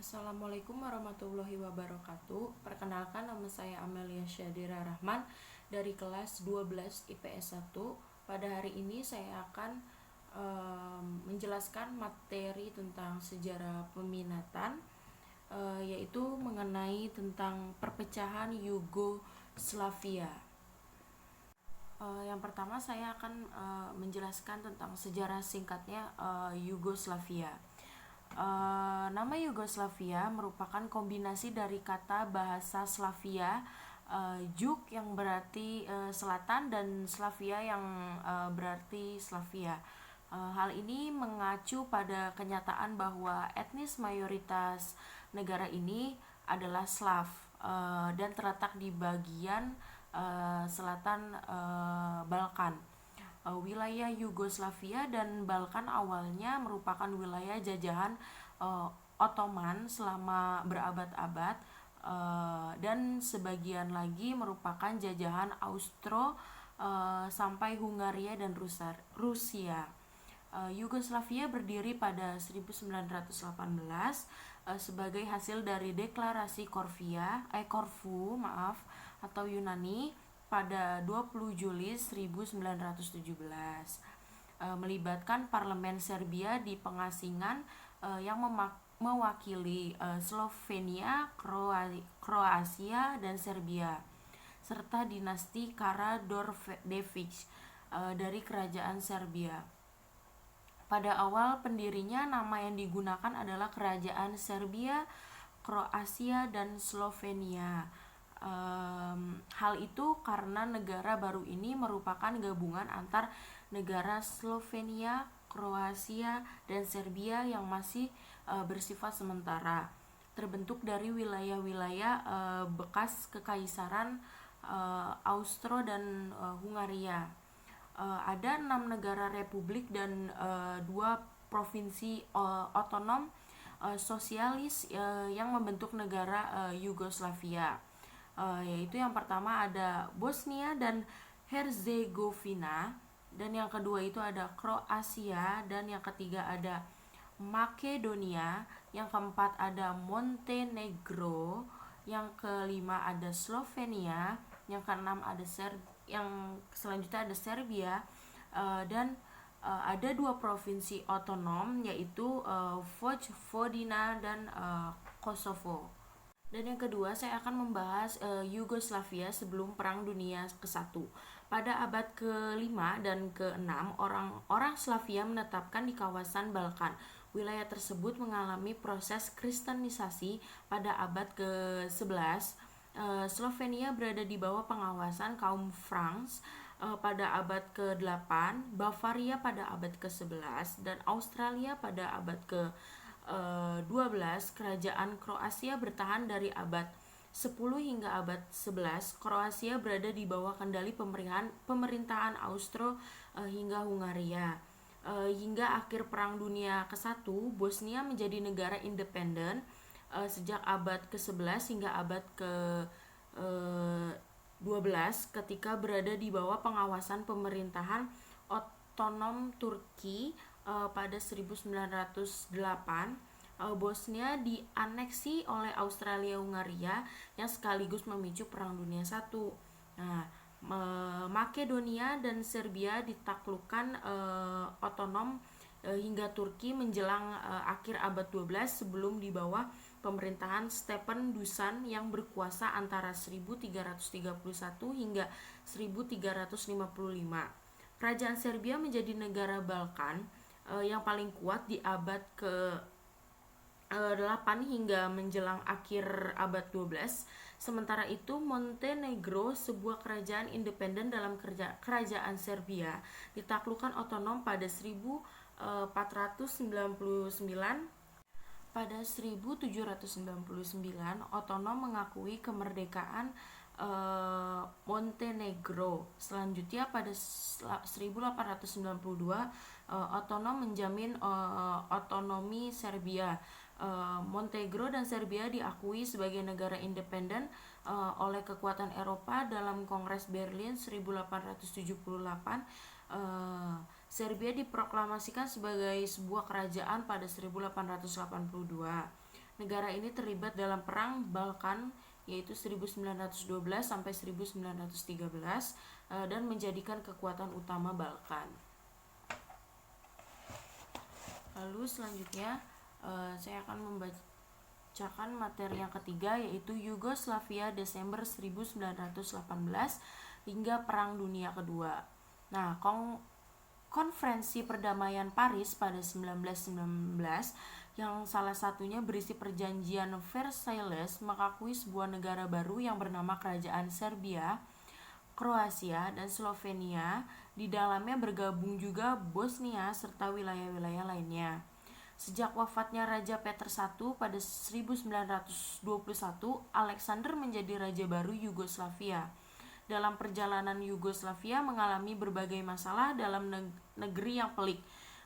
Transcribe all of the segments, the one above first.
Assalamualaikum warahmatullahi wabarakatuh. Perkenalkan, nama saya Amelia Syadira Rahman dari kelas 12 IPS 1. Pada hari ini saya akan menjelaskan materi tentang sejarah peminatan, yaitu mengenai tentang perpecahan Yugoslavia. Yang pertama saya akan menjelaskan tentang sejarah singkatnya Yugoslavia. Nama Yugoslavia merupakan kombinasi dari kata bahasa Slavia, Jug yang berarti selatan dan Slavia yang berarti Slavia. Hal ini mengacu pada kenyataan bahwa etnis mayoritas negara ini adalah Slav dan terletak di bagian selatan Balkan. Wilayah Yugoslavia dan Balkan awalnya merupakan wilayah jajahan Ottoman selama berabad-abad, dan sebagian lagi merupakan jajahan Austro sampai Hungaria dan Rusia. Yugoslavia berdiri pada 1918 sebagai hasil dari deklarasi Korfu atau Yunani pada 20 Juli 1917, melibatkan parlemen Serbia di pengasingan yang mewakili Slovenia, Kroasia, dan Serbia, serta dinasti Karađorđević dari kerajaan Serbia. Pada awal pendirinya, nama yang digunakan adalah Kerajaan Serbia, Kroasia, dan Slovenia. Hal itu karena negara baru ini merupakan gabungan antar negara Slovenia, Kroasia, dan Serbia yang masih bersifat sementara, terbentuk dari wilayah-wilayah bekas Kekaisaran Austro dan Hungaria. Ada 6 negara republik dan 2 provinsi otonom sosialis yang membentuk negara Yugoslavia, yaitu yang pertama ada Bosnia dan Herzegovina, dan yang kedua itu ada Kroasia, dan yang ketiga ada Makedonia, yang keempat ada Montenegro, yang kelima ada Slovenia, yang keenam ada yang selanjutnya ada Serbia, dan ada 2 provinsi otonom yaitu Vojvodina dan Kosovo. Dan yang kedua saya akan membahas Yugoslavia sebelum Perang Dunia ke-1. Pada abad ke-5 dan ke-6, orang Slavia menetapkan di kawasan Balkan. Wilayah tersebut mengalami proses kristenisasi pada abad ke-11. Slovenia berada di bawah pengawasan kaum Franks pada abad ke-8, Bavaria pada abad ke-11, dan Australia pada abad ke-12. Kerajaan Kroasia bertahan dari abad 10 hingga abad 11. Kroasia berada di bawah kendali pemerintahan Austro hingga Hungaria. Hingga akhir Perang Dunia ke-1, Bosnia menjadi negara independen sejak abad ke-11 hingga abad ke-12 ketika berada di bawah pengawasan pemerintahan otonom Turki. Pada 1908 Bosnia dianeksi oleh Australia-Hungaria yang sekaligus memicu Perang Dunia I. Makedonia dan Serbia ditaklukkan otonom hingga Turki menjelang akhir abad 12 sebelum di bawah pemerintahan Stjepan Dušan yang berkuasa antara 1331 hingga 1355. Kerajaan Serbia menjadi negara Balkan yang paling kuat di abad ke-8 hingga menjelang akhir abad 12. Sementara itu Montenegro, sebuah kerajaan independen dalam kerajaan Serbia, ditaklukkan otonom pada 1499. Pada 1799 otonom mengakui kemerdekaan Montenegro. Selanjutnya pada 1892 otonom menjamin otonomi Serbia. Montenegro dan Serbia diakui sebagai negara independen oleh kekuatan Eropa dalam Kongres Berlin 1878. Serbia diproklamasikan sebagai sebuah kerajaan pada 1882. Negara ini terlibat dalam Perang Balkan yaitu 1912 sampai 1913 dan menjadikan kekuatan utama Balkan. Lalu selanjutnya saya akan membacakan materi yang ketiga yaitu Yugoslavia Desember 1918 hingga Perang Dunia Kedua. Nah, Konferensi Perdamaian Paris pada 1919 yang salah satunya berisi perjanjian Versailles mengakui sebuah negara baru yang bernama Kerajaan Serbia, Kroasia, dan Slovenia. Di dalamnya bergabung juga Bosnia serta wilayah-wilayah lainnya. Sejak wafatnya Raja Peter I pada 1921, Alexander menjadi raja baru Yugoslavia. Dalam perjalanan Yugoslavia mengalami berbagai masalah dalam negeri yang pelik.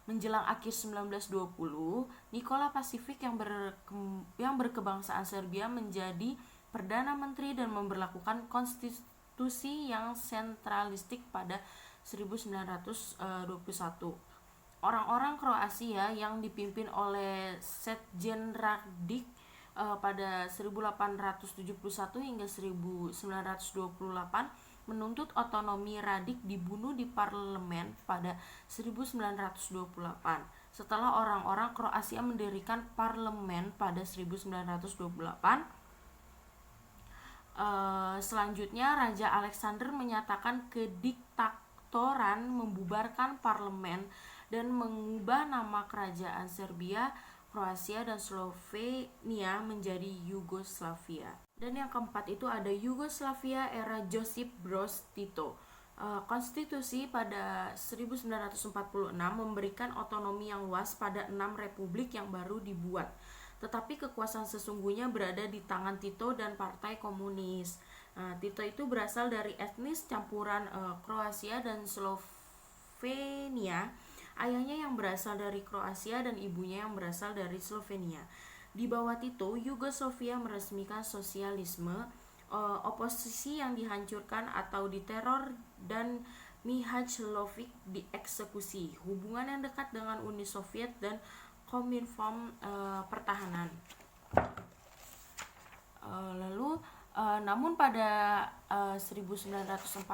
Menjelang akhir 1920, Nikola Pašić yang berkebangsaan Serbia menjadi Perdana Menteri dan memberlakukan konstitusi yang sentralistik pada 1921. Orang-orang Kroasia yang dipimpin oleh Sretjen Radić pada 1871 hingga 1928 menuntut otonomi. Radić dibunuh di parlemen pada 1928. Setelah orang-orang Kroasia mendirikan parlemen pada 1928, selanjutnya Raja Alexander menyatakan kediktatoran, membubarkan parlemen, dan mengubah nama kerajaan Serbia, Kroasia, dan Slovenia menjadi Yugoslavia. Dan yang keempat itu ada Yugoslavia era Josip Broz Tito. Konstitusi pada 1946 memberikan otonomi yang luas pada 6 republik yang baru dibuat. Tetapi kekuasaan sesungguhnya berada di tangan Tito dan Partai Komunis. Tito itu berasal dari etnis campuran Kroasia dan Slovenia. Ayahnya yang berasal dari Kroasia dan ibunya yang berasal dari Slovenia. Di bawah Tito, Yugoslavia meresmikan sosialisme, oposisi yang dihancurkan atau diteror, dan Mihajlović dieksekusi. Hubungan yang dekat dengan Uni Soviet dan Kominfom pertahanan. Namun pada 1948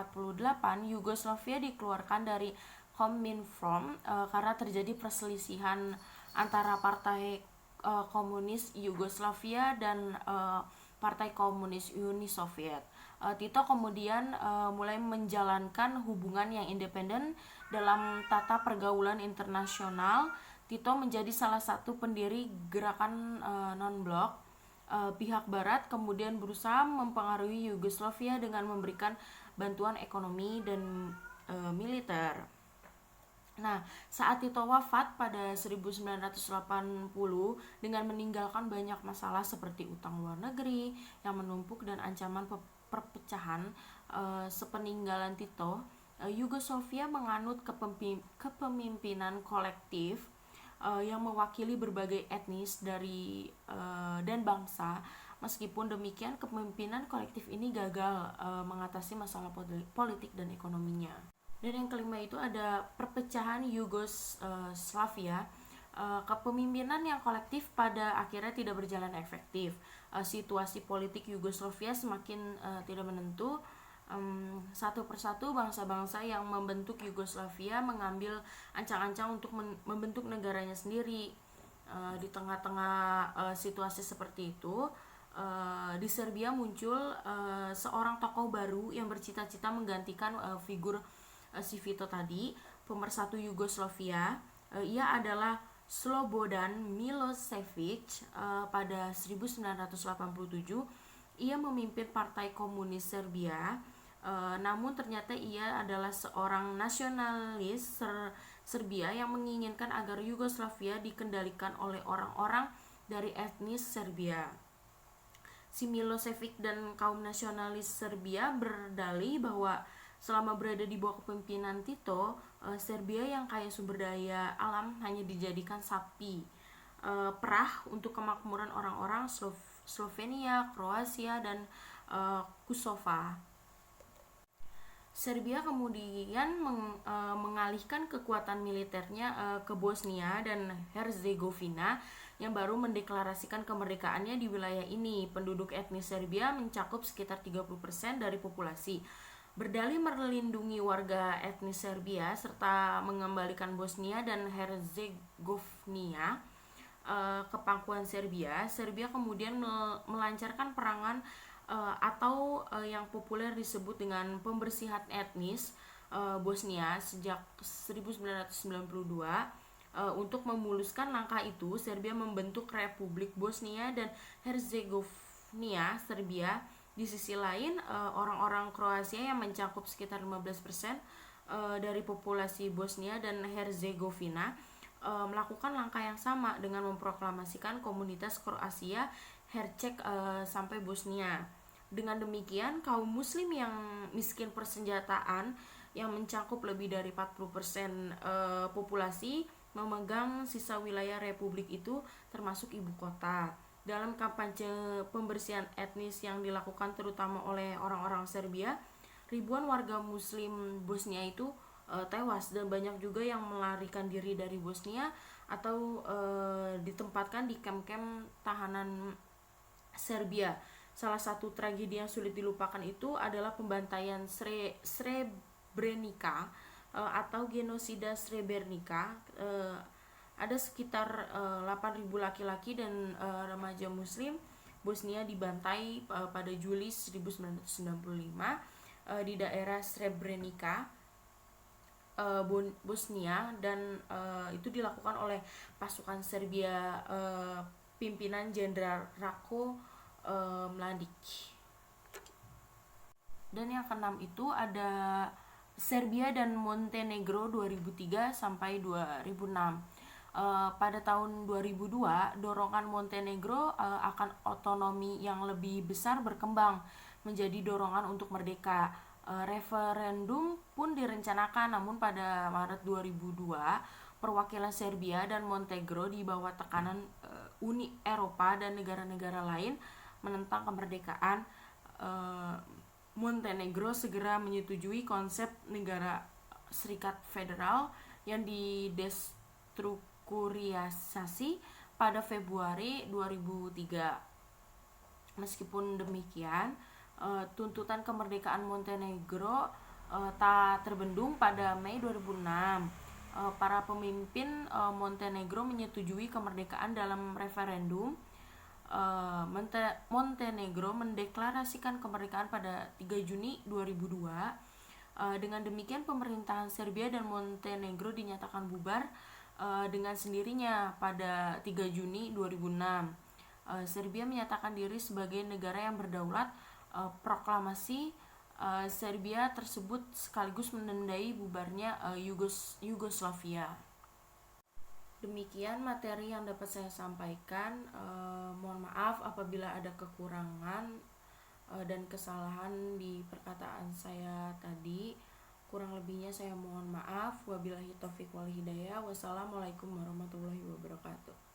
Yugoslavia dikeluarkan dari Kominfom karena terjadi perselisihan antara Partai Komunis Yugoslavia dan Partai Komunis Uni Soviet. Tito kemudian mulai menjalankan hubungan yang independen dalam tata pergaulan internasional. Tito menjadi salah satu pendiri gerakan non-blok. Pihak Barat kemudian berusaha mempengaruhi Yugoslavia dengan memberikan bantuan ekonomi dan militer. Nah, saat Tito wafat pada 1980 dengan meninggalkan banyak masalah seperti utang luar negeri yang menumpuk dan ancaman perpecahan, sepeninggalan Tito, Yugoslavia menganut kepemimpinan kolektif yang mewakili berbagai etnis dan bangsa. Meskipun demikian, kepemimpinan kolektif ini gagal mengatasi masalah politik dan ekonominya. Dan yang kelima itu ada perpecahan Yugoslavia. Kepemimpinan yang kolektif pada akhirnya tidak berjalan efektif. Situasi politik Yugoslavia semakin tidak menentu. Satu persatu bangsa-bangsa yang membentuk Yugoslavia mengambil ancang-ancang untuk membentuk negaranya sendiri. Di tengah-tengah situasi seperti itu, di Serbia muncul seorang tokoh baru yang bercita-cita menggantikan figur si Vito tadi, pemersatu Yugoslavia. Ia adalah Slobodan Milošević. Pada 1987 ia memimpin Partai Komunis Serbia, namun ternyata ia adalah seorang nasionalis Serbia yang menginginkan agar Yugoslavia dikendalikan oleh orang-orang dari etnis Serbia. Si Milošević dan kaum nasionalis Serbia berdalih bahwa selama berada di bawah kepemimpinan Tito, Serbia yang kaya sumber daya alam hanya dijadikan sapi perah untuk kemakmuran orang-orang Slovenia, Kroasia, dan Kosovo. Serbia kemudian mengalihkan kekuatan militernya ke Bosnia dan Herzegovina yang baru mendeklarasikan kemerdekaannya di wilayah ini. Penduduk etnis Serbia mencakup sekitar 30% dari populasi. Berdalih melindungi warga etnis Serbia serta mengembalikan Bosnia dan Herzegovina ke pangkuan Serbia, Serbia kemudian melancarkan perangan yang populer disebut dengan pembersihan etnis Bosnia sejak 1992. Untuk memuluskan langkah itu, Serbia membentuk Republik Bosnia dan Herzegovina Serbia. Di sisi lain, orang-orang Kroasia yang mencakup sekitar 15% dari populasi Bosnia dan Herzegovina melakukan langkah yang sama dengan memproklamasikan komunitas Kroasia, Herceg sampai Bosnia. Dengan demikian, kaum muslim yang miskin persenjataan yang mencakup lebih dari 40% populasi memegang sisa wilayah republik itu termasuk ibu kota. Dalam kampanye pembersihan etnis yang dilakukan terutama oleh orang-orang Serbia, ribuan warga muslim Bosnia itu tewas dan banyak juga yang melarikan diri dari Bosnia atau ditempatkan di kamp-kamp tahanan Serbia. Salah satu tragedi yang sulit dilupakan itu adalah pembantaian Srebrenica atau genosida Srebrenica. Ada sekitar 8.000 laki-laki dan remaja muslim Bosnia dibantai pada Juli 1995 di daerah Srebrenica, Bosnia, dan itu dilakukan oleh pasukan Serbia pimpinan Jenderal Ratko Mladic. Dan yang keenam itu ada Serbia dan Montenegro 2003 sampai 2006. Pada tahun 2002, dorongan Montenegro akan otonomi yang lebih besar berkembang menjadi dorongan untuk merdeka. Referendum pun direncanakan, namun pada Maret 2002 perwakilan Serbia dan Montenegro di bawah tekanan Uni Eropa dan negara-negara lain menentang kemerdekaan. Montenegro segera menyetujui konsep negara serikat federal yang didestrukturisasi pada Februari 2003. Meskipun demikian, tuntutan kemerdekaan Montenegro tak terbendung. Pada Mei 2006, para pemimpin Montenegro menyetujui kemerdekaan dalam referendum. Montenegro mendeklarasikan kemerdekaan pada 3 Juni 2002. Dengan demikian, pemerintahan Serbia dan Montenegro dinyatakan bubar dengan sendirinya pada 3 Juni 2006. Serbia menyatakan diri sebagai negara yang berdaulat. Proklamasi Serbia tersebut sekaligus menandai bubarnya Yugoslavia. Demikian materi yang dapat saya sampaikan. Mohon maaf apabila ada kekurangan dan kesalahan di perkataan saya tadi. Kurang lebihnya saya mohon maaf. Wabillahi taufiq wal hidayah. Wassalamualaikum warahmatullahi wabarakatuh.